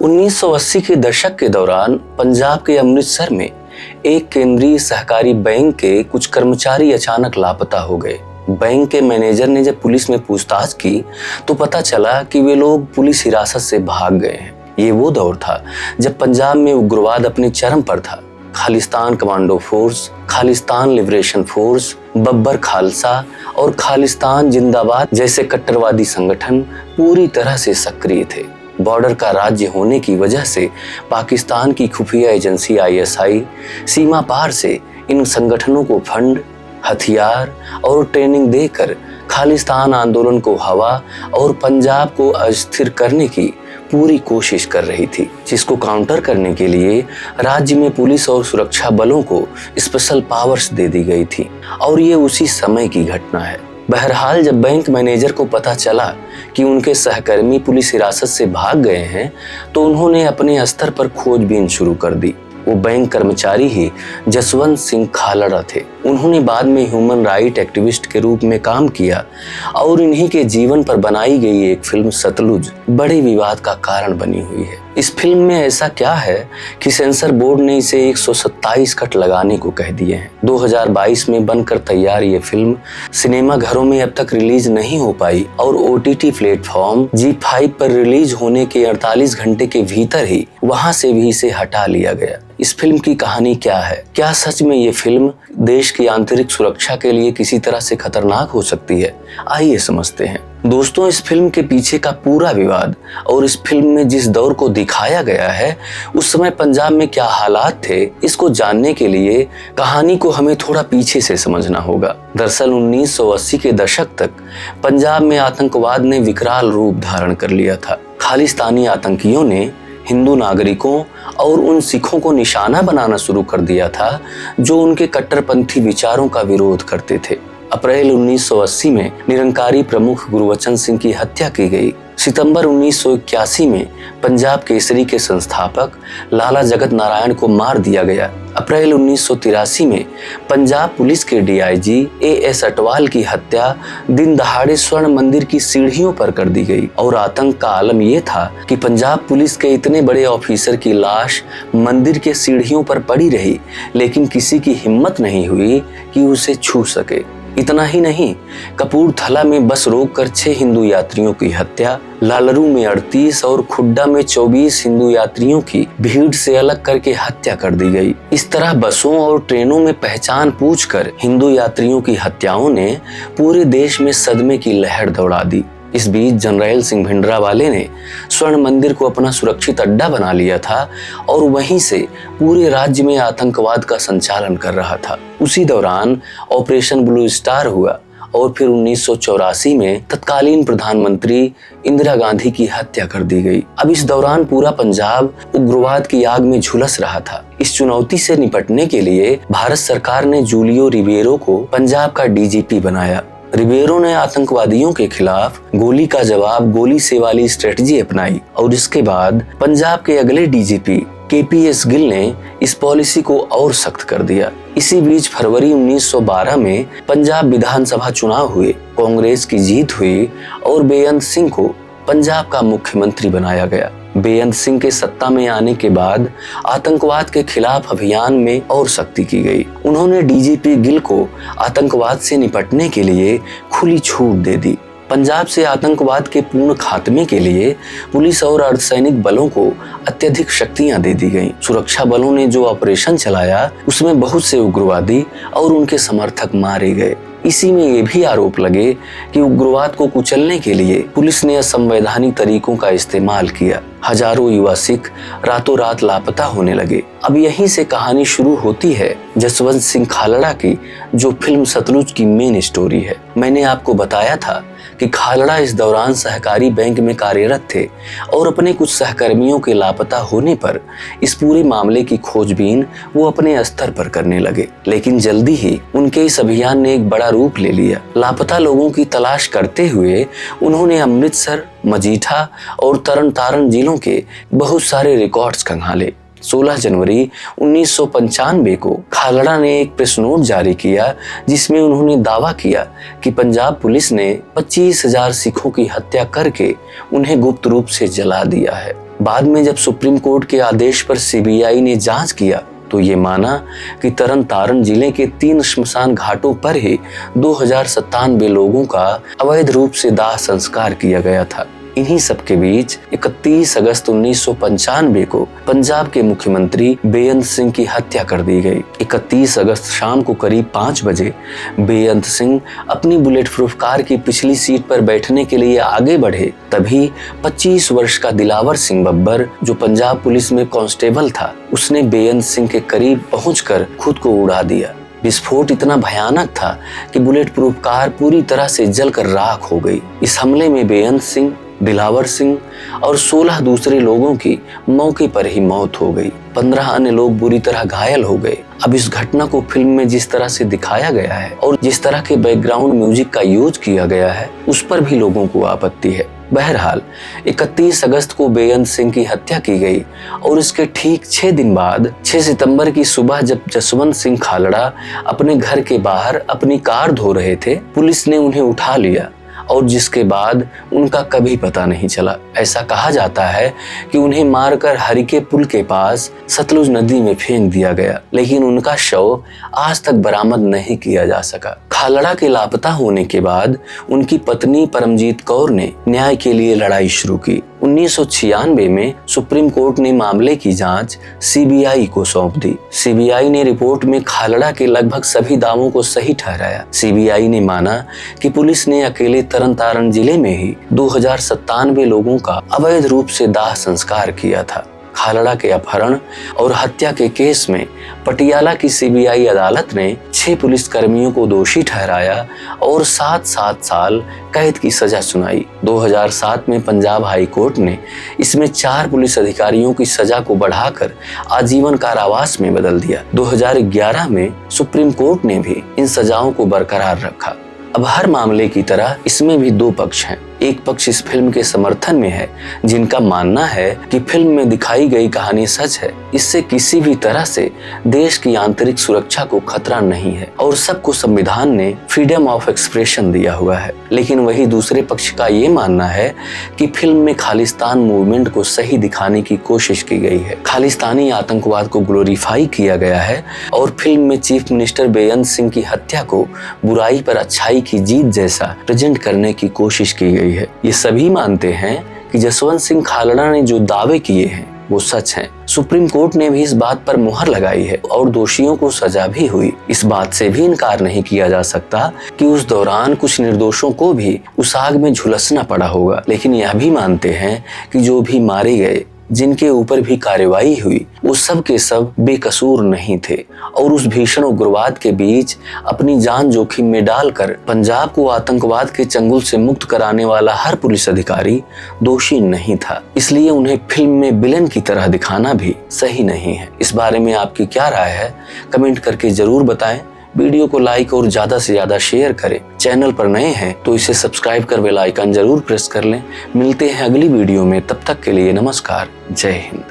1980 के दशक के दौरान पंजाब के अमृतसर में एक केंद्रीय सहकारी बैंक के कुछ कर्मचारी अचानक लापता हो गए। बैंक के मैनेजर ने जब पुलिस में पूछताछ की तो पता चला कि वे लोग पुलिस हिरासत से भाग गए हैं। ये वो दौर था जब पंजाब में उग्रवाद अपने चरम पर था। Khalistan commando force, Khalistan liberation force, Babbar Khalsa और खालिस्तान जिंदाबाद जैसे कट्टरवादी संगठन पूरी तरह से सक्रिय थे। बॉर्डर का राज्य होने की वजह से पाकिस्तान की खुफिया एजेंसी ISI सीमा पार से इन संगठनों को फंड, हथियार और ट्रेनिंग देकर खालिस्तान आंदोलन को हवा और पंजाब को अस्थिर करने की पूरी कोशिश कर रही थी, जिसको काउंटर करने के लिए राज्य में पुलिस और सुरक्षा बलों को स्पेशल पावर्स दे दी गई थी। और ये उसी समय की घटना है। बहरहाल जब बैंक मैनेजर को पता चला कि उनके सहकर्मी पुलिस हिरासत से भाग गए हैं तो उन्होंने अपने स्तर पर खोजबीन शुरू कर दी। वो बैंक कर्मचारी ही जसवंत सिंह खालड़ा थे। उन्होंने बाद में ह्यूमन राइट एक्टिविस्ट के रूप में काम किया और इन्हीं के जीवन पर बनाई गई एक फिल्म सतलुज बड़े विवाद का कारण बनी हुई है। इस फिल्म में ऐसा क्या है कि सेंसर बोर्ड ने इसे 127 कट लगाने को कह दिए हैं। 2022 में बनकर तैयार ये फिल्म सिनेमा घरों में अब तक रिलीज नहीं हो पाई और OTT प्लेटफॉर्म G5 पर रिलीज होने के 48 घंटे के भीतर ही वहां से भी इसे हटा लिया गया। इस फिल्म की कहानी क्या है? क्या सच में ये फिल्म देश की आंतरिक सुरक्षा के लिए किसी तरह से खतरनाक हो सकती है? आइए समझते हैं। दोस्तों, इस फिल्म के पीछे का पूरा विवाद और इस फिल्म में जिस दौर को दिखाया गया है उस समय पंजाब में क्या हालात थे, इसको जानने के लिए कहानी को हमें थोड़ा पीछे से समझना होगा। दरअसल 1980 के दशक तक पंजाब में आतंकवाद ने विकराल रूप धारण कर लिया था। खालिस्तानी आतंकियों ने हिंदू नागरिकों और उन सिखों को निशाना बनाना शुरू कर दिया था जो उनके कट्टरपंथी विचारों का विरोध करते थे। अप्रैल 1980 में निरंकारी प्रमुख गुरबचन सिंह की हत्या की गई। सितंबर 1981 में पंजाब केसरी के संस्थापक लाला जगत नारायण को मार दिया गया। अप्रैल 1983 में पंजाब पुलिस के DIG AS अटवाल की हत्या दिन दहाड़े स्वर्ण मंदिर की सीढ़ियों पर कर दी गई। और आतंक का आलम यह था कि पंजाब पुलिस के इतने बड़े ऑफिसर की लाश मंदिर के सीढ़ियों पर पड़ी रही, लेकिन किसी की हिम्मत नहीं हुई कि उसे छू सके। इतना ही नहीं, कपूरथला में बस रोककर 6 हिंदू यात्रियों की हत्या, लालरू में 38 और खुड्डा में 24 हिंदू यात्रियों की भीड़ से अलग करके हत्या कर दी गई। इस तरह बसों और ट्रेनों में पहचान पूछकर हिंदू यात्रियों की हत्याओं ने पूरे देश में सदमे की लहर दौड़ा दी। इस बीच जनरैल सिंह भिंडरावाले ने स्वर्ण मंदिर को अपना सुरक्षित अड्डा बना लिया था और वहीं से पूरे राज्य में आतंकवाद का संचालन कर रहा था। उसी दौरान ऑपरेशन ब्लू स्टार हुआ और फिर 1984 में तत्कालीन प्रधानमंत्री इंदिरा गांधी की हत्या कर दी गई। अब इस दौरान पूरा पंजाब उग्रवाद की आग में झुलस रहा था। इस चुनौती से निपटने के लिए भारत सरकार ने जूलियो रिबेरो को पंजाब का DGP बनाया। रिबेरो ने आतंकवादियों के खिलाफ गोली का जवाब गोली से वाली स्ट्रेटजी अपनाई और इसके बाद पंजाब के अगले DGP KPS गिल ने इस पॉलिसी को और सख्त कर दिया। इसी बीच फरवरी 1912 में पंजाब विधानसभा चुनाव हुए, कांग्रेस की जीत हुई और बेअंत सिंह को पंजाब का मुख्यमंत्री बनाया गया। बेअंत सिंह के सत्ता में आने के बाद आतंकवाद के खिलाफ अभियान में और सख्ती की गई। उन्होंने DGP गिल को आतंकवाद से निपटने के लिए खुली छूट दे दी। पंजाब से आतंकवाद के पूर्ण खात्मे के लिए पुलिस और अर्धसैनिक बलों को अत्यधिक शक्तियां दे दी गईं। सुरक्षा बलों ने जो ऑपरेशन चलाया उसमें बहुत से उग्रवादी और उनके समर्थक मारे गए। इसी में ये भी आरोप लगे कि उग्रवाद को कुचलने के लिए पुलिस ने असंवैधानिक तरीकों का इस्तेमाल किया। हजारों युवा सिख रातों रात लापता होने लगे। अब यहीं से कहानी शुरू होती है जसवंत सिंह खालड़ा की, जो फिल्म सतलुज की मेन स्टोरी है। मैंने आपको बताया था कि खालड़ा इस दौरान सहकारी बैंक में कार्यरत थे और अपने कुछ सहकर्मियों के लापता होने पर इस पूरे मामले की खोजबीन वो अपने स्तर पर करने लगे। लेकिन जल्दी ही उनके इस अभियान ने एक बड़ा रूप ले लिया। लापता लोगों की तलाश करते हुए उन्होंने अमृतसर, मजीठा और तरन तारण जिलों के बहुत सारे रिकॉर्ड्स खंगाले। 16 जनवरी 1995 को खालड़ा ने एक प्रेस नोट जारी किया जिसमें उन्होंने दावा किया कि पंजाब पुलिस ने 25,000 सिखों की हत्या करके उन्हें गुप्त रूप से जला दिया है। बाद में जब सुप्रीम कोर्ट के आदेश पर सीबीआई ने जांच किया तो ये माना कि तरन तारण जिले के 3 श्मशान घाटों पर ही 2097 लोगों का अवैध रूप से दाह संस्कार किया गया था। इन्हीं सब के बीच 31 अगस्त 1995 को पंजाब के मुख्यमंत्री बेअंत सिंह की हत्या कर दी गई। 31 अगस्त शाम को करीब 5 बजे बेअंत सिंह अपनी बुलेट प्रूफ कार की पिछली सीट पर बैठने के लिए आगे बढ़े, तभी 25 वर्ष का दिलावर सिंह बब्बर, जो पंजाब पुलिस में कांस्टेबल था, उसने बेअंत सिंह के करीब पहुंचकर खुद को उड़ा दिया। विस्फोट इतना भयानक था कि बुलेट प्रूफ कार पूरी तरह से जलकर राख हो गई। इस हमले में बेअंत सिंह, दिलावर सिंह और 16 दूसरे लोगों की मौके पर ही मौत हो गई। 15 अन्य लोग बुरी तरह घायल हो गए। अब इस घटना को फिल्म में जिस तरह से दिखाया गया है और जिस तरह के बैकग्राउंड म्यूजिक का यूज किया गया है, उस पर भी लोगों को आपत्ति है। बहरहाल 31 अगस्त को बेअंत सिंह की हत्या की गई और इसके ठीक 6 दिन बाद 6 सितंबर की सुबह जब जसवंत सिंह खालड़ा अपने घर के बाहर अपनी कार धो रहे थे, पुलिस ने उन्हें उठा लिया और जिसके बाद उनका कभी पता नहीं चला। ऐसा कहा जाता है कि उन्हें मारकर हरिके पुल के पास सतलुज नदी में फेंक दिया गया, लेकिन उनका शव आज तक बरामद नहीं किया जा सका। खालड़ा के लापता होने के बाद उनकी पत्नी परमजीत कौर ने न्याय के लिए लड़ाई शुरू की। 1996 में सुप्रीम कोर्ट ने मामले की जांच सीबीआई को सौंप दी। सीबीआई ने रिपोर्ट में खालड़ा के लगभग सभी दावों को सही ठहराया। सीबीआई ने माना कि पुलिस ने अकेले तरन तारण जिले में ही 2097 लोगों का अवैध रूप से दाह संस्कार किया था। खालड़ा के अपहरण और हत्या के केस में पटियाला की सीबीआई अदालत ने 6 पुलिस कर्मियों को दोषी ठहराया और 7 साल कैद की सजा सुनाई। 2007 में पंजाब हाई कोर्ट ने इसमें 4 पुलिस अधिकारियों की सजा को बढ़ाकर आजीवन कारावास में बदल दिया। 2011 में सुप्रीम कोर्ट ने भी इन सजाओं को बरकरार रखा। अब हर मामले की तरह इसमें भी 2 पक्ष हैं। एक पक्ष इस फिल्म के समर्थन में है, जिनका मानना है कि फिल्म में दिखाई गई कहानी सच है, इससे किसी भी तरह से देश की आंतरिक सुरक्षा को खतरा नहीं है और सबको संविधान ने फ्रीडम ऑफ एक्सप्रेशन दिया हुआ है। लेकिन वही दूसरे पक्ष का ये मानना है कि फिल्म में खालिस्तान मूवमेंट को सही दिखाने की कोशिश की गई है, खालिस्तानी आतंकवाद को ग्लोरीफाई किया गया है और फिल्म में चीफ मिनिस्टर बेअंत सिंह की हत्या को बुराई पर अच्छाई की जीत जैसा प्रेजेंट करने की कोशिश की गई है। ये सभी मानते हैं कि जसवंत सिंह खालड़ा ने जो दावे किए हैं वो सच हैं। सुप्रीम कोर्ट ने भी इस बात पर मुहर लगाई है और दोषियों को सजा भी हुई। इस बात से भी इनकार नहीं किया जा सकता कि उस दौरान कुछ निर्दोषों को भी उस आग में झुलसना पड़ा होगा। लेकिन यह भी मानते हैं कि जो भी मारे गए, जिनके ऊपर भी कार्रवाई हुई, वो सब के सब बेकसूर नहीं थे और उस भीषण उग्रवाद के बीच अपनी जान जोखिम में डालकर पंजाब को आतंकवाद के चंगुल से मुक्त कराने वाला हर पुलिस अधिकारी दोषी नहीं था। इसलिए उन्हें फिल्म में विलेन की तरह दिखाना भी सही नहीं है। इस बारे में आपकी क्या राय है, कमेंट करके जरूर बताएं। वीडियो को लाइक और ज्यादा से ज्यादा शेयर करें। चैनल पर नए हैं तो इसे सब्सक्राइब कर बेल आइकन जरूर प्रेस कर लें। मिलते हैं अगली वीडियो में, तब तक के लिए नमस्कार, जय हिंद।